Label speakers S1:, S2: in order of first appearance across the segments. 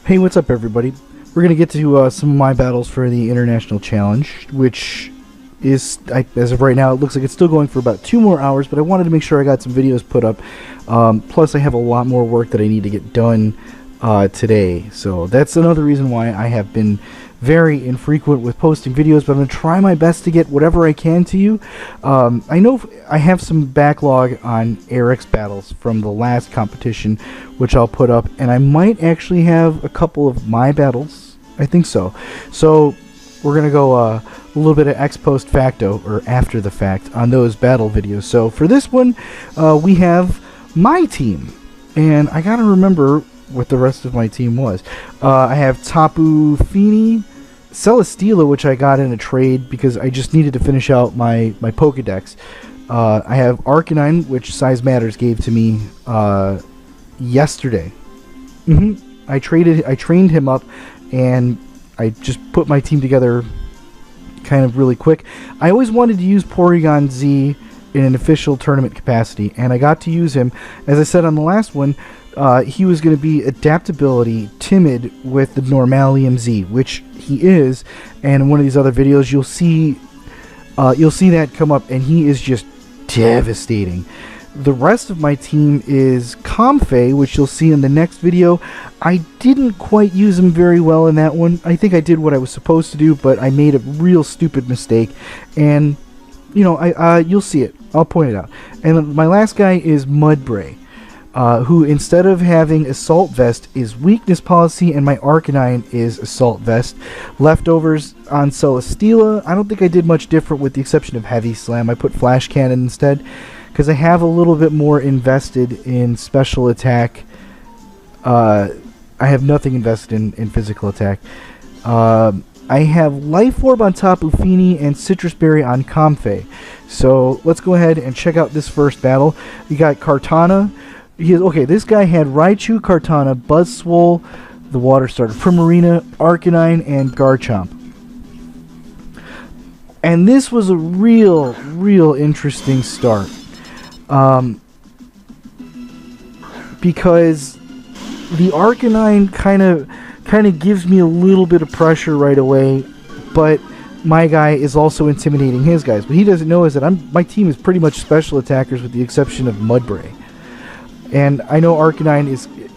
S1: Hey, what's up everybody? We're going to get to some of my battles for the International Challenge, which is, as of right now, it looks like it's still going for about 2 more hours, but I wanted to make sure I got some videos put up. Plus, I have a lot more work that I need to get done today, so that's another reason why I have been very infrequent with posting videos, but I'm going to try my best to get whatever I can to you. I know I have some backlog on Eric's battles from the last competition, which I'll put up, and I might actually have a couple of my battles. I think so. So we're going to go a little bit of ex post facto, or after the fact, on those battle videos. So for this one, we have my team, and I got to remember what the rest of my team was. I have Tapu Fini, Celesteela, which I got in a trade because I just needed to finish out my Pokedex. I have Arcanine, which sizeMATTERS gave to me yesterday. I trained him up, and I just put my team together kind of really quick. I always wanted to use Porygon-Z in an official tournament capacity, and I got to use him. As I said on the last one, he was going to be Adaptability, Timid with the Normalium Z, which he is, and in one of these other videos you'll see that come up, and he is just devastating. The rest of my team is Comfey, which you'll see in the next video. I didn't quite use him very well in that one. I think I did what I was supposed to do, but I made a real stupid mistake, and you know, you'll see it. I'll point it out. And my last guy is Mudbray, who instead of having Assault Vest is Weakness Policy, and my Arcanine is Assault Vest. Leftovers on Celesteela, I don't think I did much different with the exception of Heavy Slam. I put Flash Cannon instead because I have a little bit more invested in special attack. I have nothing invested in physical attack. I have Life Orb on Tapu Fini and Citrus Berry on Comfey. So let's go ahead and check out this first battle. You got Kartana. Okay, this guy had Raichu, Kartana, Buzzwole, the Water Starter, Primarina, Arcanine, and Garchomp. And this was a real interesting start. Because the Arcanine kind of gives me a little bit of pressure right away, but my guy is also intimidating his guys. What he doesn't know is that my team is pretty much special attackers with the exception of Mudbray. And I know Arcanine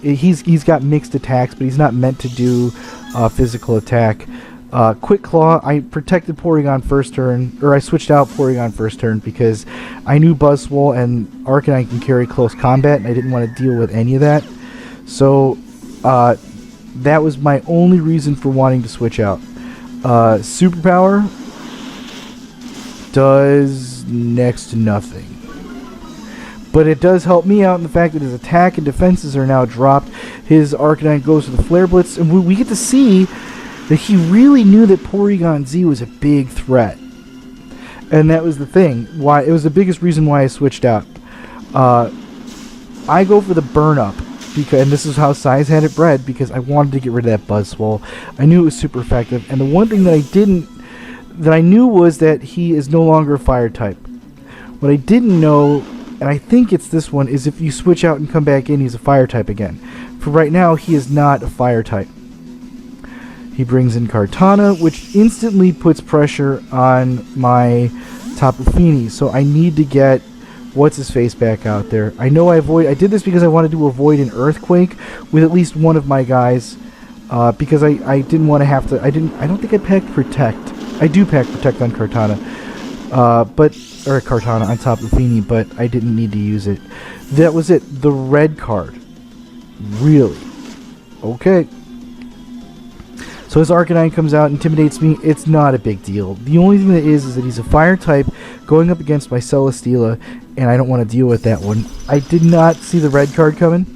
S1: he's got mixed attacks, but he's not meant to do physical attack. Quick Claw, I protected Porygon first turn, or I switched out Porygon first turn because I knew Buzzwole and Arcanine can carry close combat, and I didn't want to deal with any of that. So that was my only reason for wanting to switch out. Superpower does next to nothing. But it does help me out in the fact that his attack and defenses are now dropped. His Arcanine goes to the Flare Blitz, and we get to see that he really knew that Porygon-Z was a big threat. And that was the thing. Why it was the biggest reason why I switched out. I go for the Burn Up, and this is how Size had it bred, because I wanted to get rid of that Buzzwole. I knew it was super effective, and the one thing that I knew was that he is no longer a fire type. What I didn't know, and I think it's this one, is if you switch out and come back in, he's a fire type again. For right now, he is not a fire type. He brings in Kartana, which instantly puts pressure on my Tapu Fini, so I need to get what's-his-face back out there. I know I did this because I wanted to avoid an Earthquake with at least one of my guys, because I didn't want to have to, I don't think I packed Protect. I do pack Protect on Kartana, or Kartana on Tapu Fini, but I didn't need to use it. That was it. The red card. Really? Okay. So his Arcanine comes out, intimidates me. It's not a big deal. The only thing that is that he's a fire type going up against my Celesteela, and I don't want to deal with that one. I did not see the red card coming,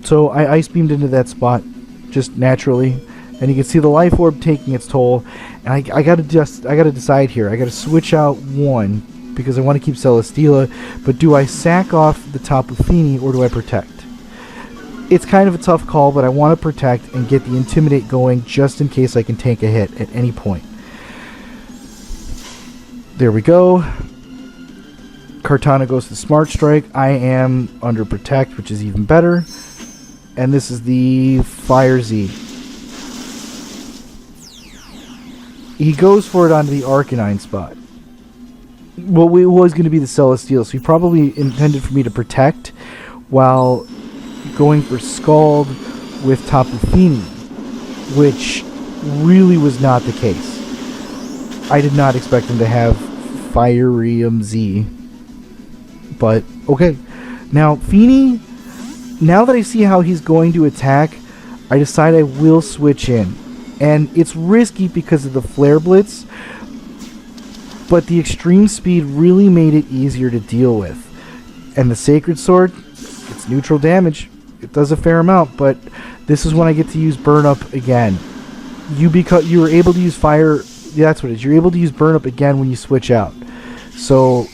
S1: so I Ice Beamed into that spot just naturally, and you can see the Life Orb taking its toll. And I gotta decide here. I gotta switch out one because I want to keep Celesteela, but do I sack off the Tapu Fini or do I protect? It's kind of a tough call, but I want to protect and get the Intimidate going just in case I can tank a hit at any point. There we go. Kartana goes to Smart Strike. I am under Protect, which is even better. And this is the Fire Z. he goes for it onto the Arcanine spot. Well, it was going to be the Celesteela, so he probably intended for me to protect while going for Scald with Tapu Fini, which really was not the case. I did not expect him to have Porygon-Z, but okay. Now, Fini, now that I see how he's going to attack, I decide I will switch in. And it's risky because of the Flare Blitz, but the extreme speed really made it easier to deal with. And the Sacred Sword, it's neutral damage. It does a fair amount, but this is when I get to use Burn Up again. You were able to use Fire. Yeah, that's what it is. You're able to use Burn Up again when you switch out. So,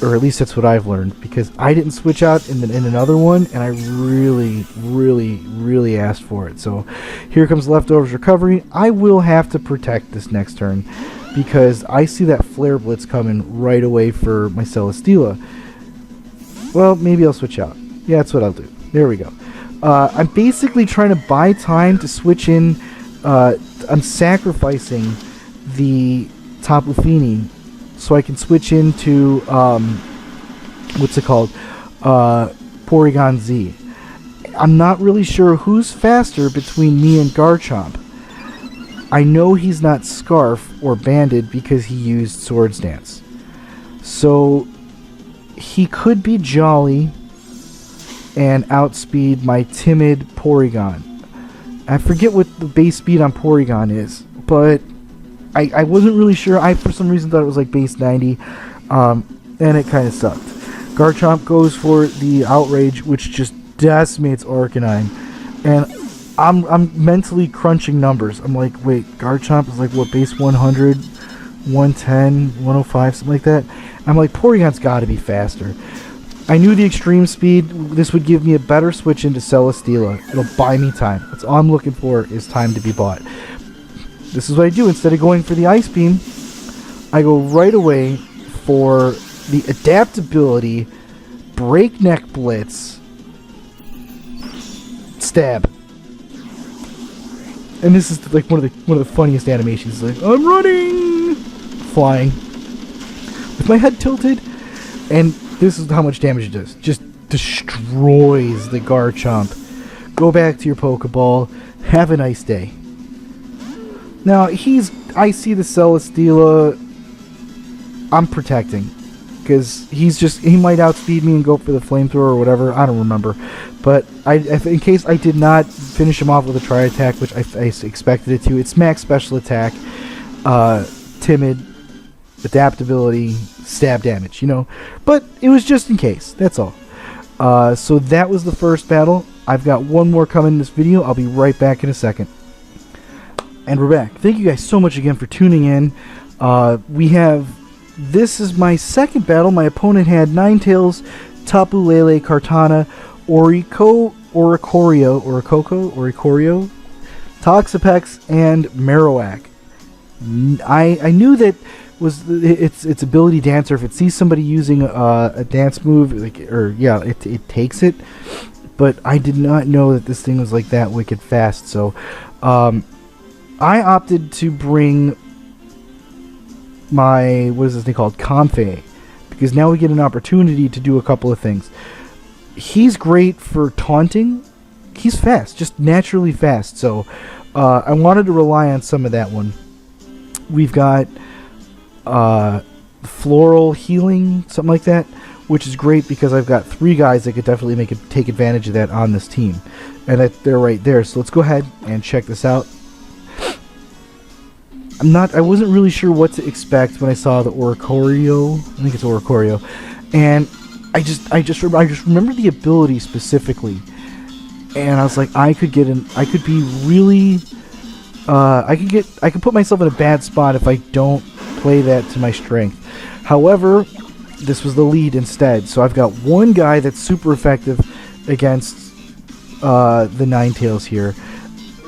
S1: or at least that's what I've learned, because I didn't switch out in another one, and I really asked for it. So here comes Leftovers Recovery. I will have to protect this next turn because I see that Flare Blitz coming right away for my Celesteela. Well, maybe I'll switch out. Yeah, that's what I'll do. There we go. I'm basically trying to buy time to switch in. I'm sacrificing the Tapu Fini so I can switch into what's it called, Porygon-Z. I'm not really sure who's faster between me and Garchomp. I know he's not Scarf or Banded because he used Swords Dance, so he could be Jolly and outspeed my Timid Porygon. I forget what the base speed on Porygon is, but I wasn't really sure. I, for some reason, thought it was like base 90, and it kind of sucked. Garchomp goes for the Outrage, which just decimates Arcanine, and I'm mentally crunching numbers. I'm like, wait, Garchomp is like, what, base 100, 110, 105, something like that? I'm like, Porygon's got to be faster. I knew the extreme speed, this would give me a better switch into Celesteela. It'll buy me time. That's all I'm looking for, is time to be bought. This is what I do. Instead of going for the Ice Beam, I go right away for the Adaptability, Breakneck Blitz, Stab. And this is like one of the funniest animations. Like, I'm running, flying, with my head tilted, and this is how much damage it does. Just destroys the Garchomp. Go back to your Pokeball. Have a nice day. Now, I see the Celesteela. I'm protecting. Because he might outspeed me and go for the Flamethrower or whatever. I don't remember. But in case I did not finish him off with a Tri-Attack, which I expected it to, it's max special attack, Timid, Adaptability, stab damage, But it was just in case. That's all. So that was the first battle. I've got one more coming in this video. I'll be right back in a second. And we're back. Thank you guys so much again for tuning in. This is my second battle. My opponent had Ninetales, Tapu Lele, Kartana, Oricorio, Toxapex, and Marowak. I knew that was its ability dancer. If it sees somebody using a dance move, it takes it. But I did not know that this thing was like that wicked fast. So I opted to bring my, what is this thing called, Comfey, because now we get an opportunity to do a couple of things. He's great for taunting. He's fast, just naturally fast. So I wanted to rely on some of that one. We've got floral healing, something like that, which is great because I've got 3 guys that could definitely take advantage of that on this team, and they're right there. So let's go ahead and check this out. I wasn't really sure what to expect when I saw the Oricorio. I think it's Oricorio, and I just remember the ability specifically, and I was like, I could put myself in a bad spot if I don't play that to my strength. However, this was the lead instead, so I've got one guy that's super effective against the Ninetales here,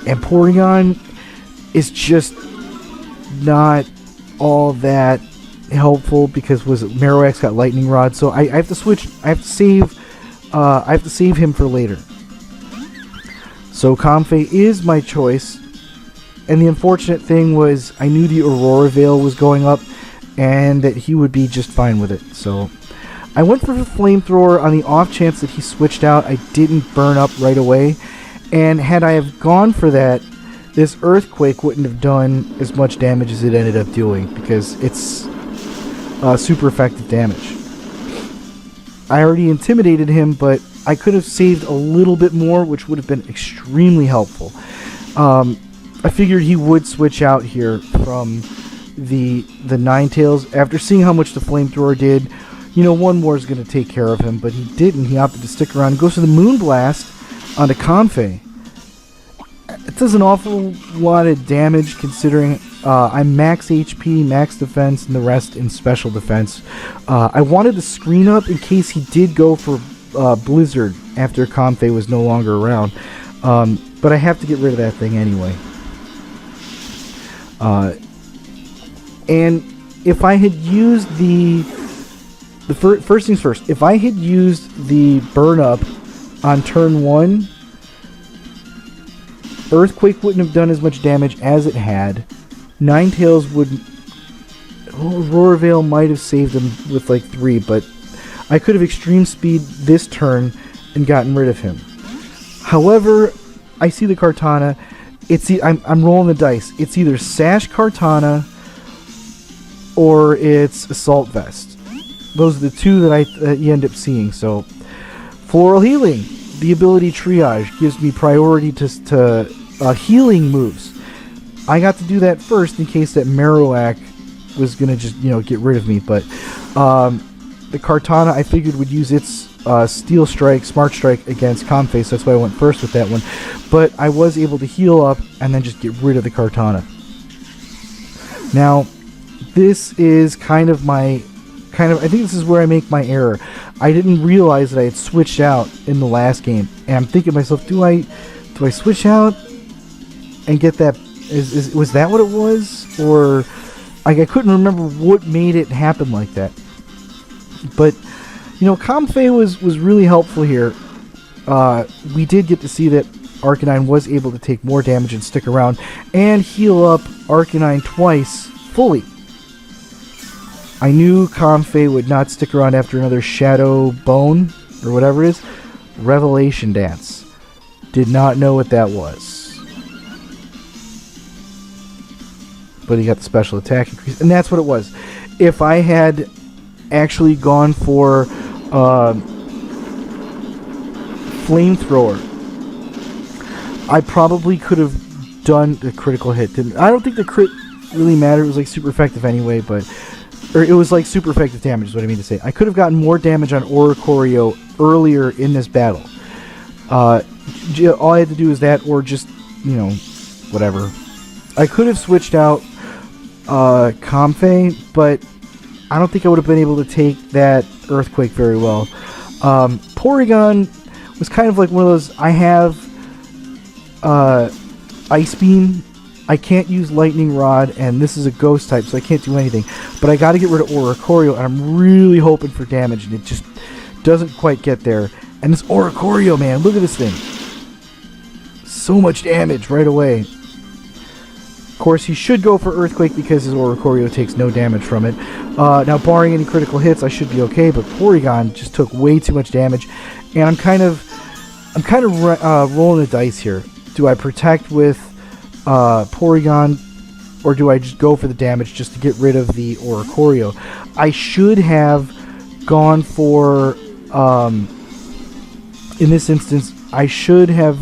S1: and Porygon is just not all that helpful because Marowak's got Lightning Rod, so I have to switch. I have to save him for later. So Comfey is my choice. And the unfortunate thing was I knew the Aurora Veil was going up and that he would be just fine with it. So I went for the Flamethrower on the off chance that he switched out. I didn't burn up right away. And had I have gone for that, this Earthquake wouldn't have done as much damage as it ended up doing because it's super effective damage. I already intimidated him, but I could have saved a little bit more, which would have been extremely helpful. I figured he would switch out here from the Ninetales. After seeing how much the Flamethrower did, you know, one more is going to take care of him, but he didn't. He opted to stick around. He goes for the Moonblast onto Comfey. It does an awful lot of damage considering I'm max HP, max defense, and the rest in special defense. I wanted to screen up in case he did go for Blizzard after Comfey was no longer around. But I have to get rid of that thing anyway. And if I had used first things first, if I had used the burn up on turn 1, Earthquake wouldn't have done as much damage as it had. Ninetales would... Aurora Veil might have saved him with like 3, but I could have extreme speed this turn and gotten rid of him. However, I see the Kartana. I'm rolling the dice. It's either Sash Kartana or it's Assault Vest. Those are the two that you end up seeing. So, Floral Healing. The ability Triage gives me priority to healing moves. I got to do that first in case that Marowak was going to just, get rid of me. But the Kartana, I figured, would use its Steel Strike, Smart Strike against Comfey, so that's why I went first with that one. But I was able to heal up and then just get rid of the Kartana. Now, this is I think this is where I make my error. I didn't realize that I had switched out in the last game, and I'm thinking to myself, do I switch out and get that? Was that what it was? Or I couldn't remember what made it happen like that. But Comfey was really helpful here. We did get to see that Arcanine was able to take more damage and stick around and heal up Arcanine twice fully. I knew Comfey would not stick around after another Shadow Bone, or whatever it is. Revelation Dance. Did not know what that was. But he got the special attack increase, and that's what it was. If I had actually gone for Flamethrower, I probably could have done the critical hit. I don't think the crit really mattered. It was like super effective anyway, or it was like super effective damage is what I mean to say. I could have gotten more damage on Oricorio earlier in this battle. All I had to do is that, or just, whatever. I could have switched out Comfey, but I don't think I would have been able to take that Earthquake very well. Porygon was kind of like one of those, I have Ice Beam, I can't use Lightning Rod, and this is a Ghost type, so I can't do anything. But I got to get rid of Oricorio, and I'm really hoping for damage, and it just doesn't quite get there. And this Oricorio, man, look at this thing. So much damage right away. Of course, he should go for Earthquake because his Oricorio takes no damage from it. Now, barring any critical hits, I should be okay, but Porygon just took way too much damage, and I'm kind of rolling the dice here. Do I protect with Porygon, or do I just go for the damage just to get rid of the Oricorio? I should have gone for, in this instance, I should have,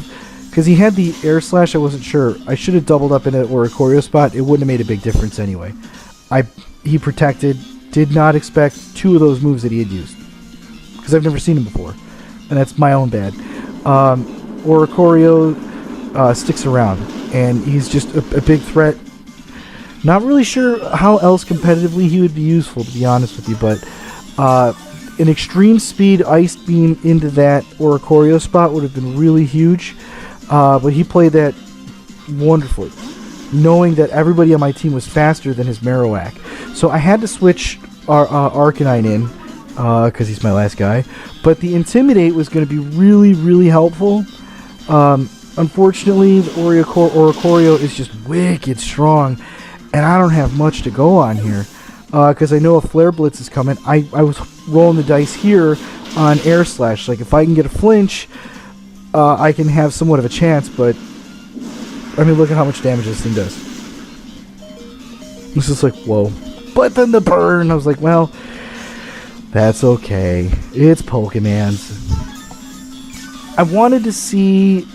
S1: because he had the Air Slash, I wasn't sure. I should have doubled up in an Oricorio spot. It wouldn't have made a big difference anyway. He protected, did not expect 2 of those moves that he had used, because I've never seen him before, and that's my own bad. Oricorio sticks around, and he's just a big threat. Not really sure how else competitively he would be useful, to be honest with you, but an extreme speed Ice Beam into that Oricorio spot would have been really huge, but he played that wonderfully, knowing that everybody on my team was faster than his Marowak. So I had to switch Arcanine in, because he's my last guy, but the Intimidate was going to be really, really helpful. Unfortunately, the Oricorio is just wicked strong, and I don't have much to go on here. Because I know a Flare Blitz is coming. I was rolling the dice here on Air Slash. Like, if I can get a flinch, I can have somewhat of a chance, but I mean, look at how much damage this thing does. It's just like, whoa. But then the burn, I was like, well, that's okay. It's Pokemans. I wanted to see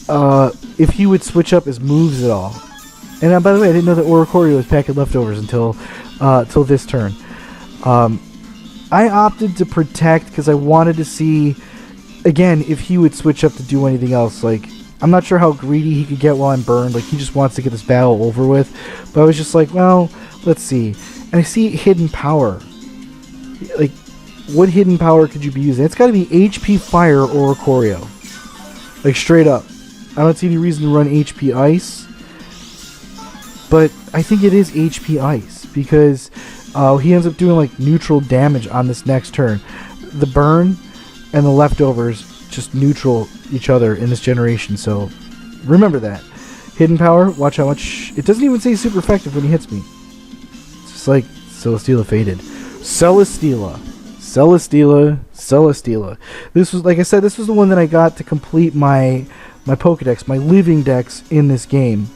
S1: if he would switch up his moves at all. And by the way, I didn't know that Oricorio was packing leftovers until this turn. I opted to protect because I wanted to see, again, if he would switch up to do anything else. Like, I'm not sure how greedy he could get while I'm burned. Like, he just wants to get this battle over with. But I was just like, well, let's see. And I see Hidden Power. Like, what Hidden Power could you be using? It's got to be HP Fire or Oricorio. Like, straight up. I don't see any reason to run HP Ice. But I think it is HP Ice. Because he ends up doing, like, neutral damage on this next turn. The burn and the leftovers just neutral each other in this generation, so remember that. Hidden Power, watch how much... It doesn't even say super effective when he hits me. It's just like Celesteela faded. Celesteela. This was, like I said, this was the one that I got to complete my Pokedex, my living dex in this game.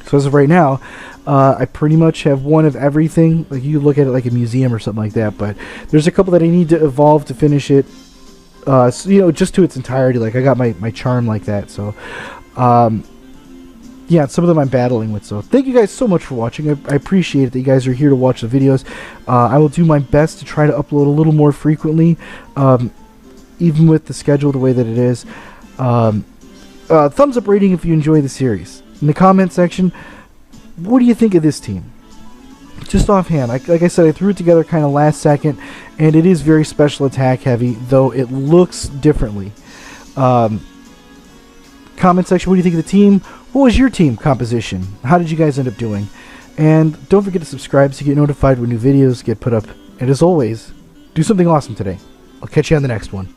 S1: So as of right now, I pretty much have one of everything. Like, you look at it like a museum or something like that, but there's a couple that I need to evolve to finish it. So, you know, just to its entirety. Like, I got my charm like that. So, yeah, some of them I'm battling with. So, thank you guys so much for watching. I appreciate it that you guys are here to watch the videos. I will do my best to try to upload a little more frequently, even with the schedule the way that it is. Thumbs up rating if you enjoy the series. In the comment section, what do you think of this team? Just offhand, like I said, I threw it together kind of last second, and it is very special attack heavy, though it looks differently. Comment section, what do you think of the team? What was your team composition? How did you guys end up doing? And don't forget to subscribe so you get notified when new videos get put up. And as always, do something awesome today. I'll catch you on the next one.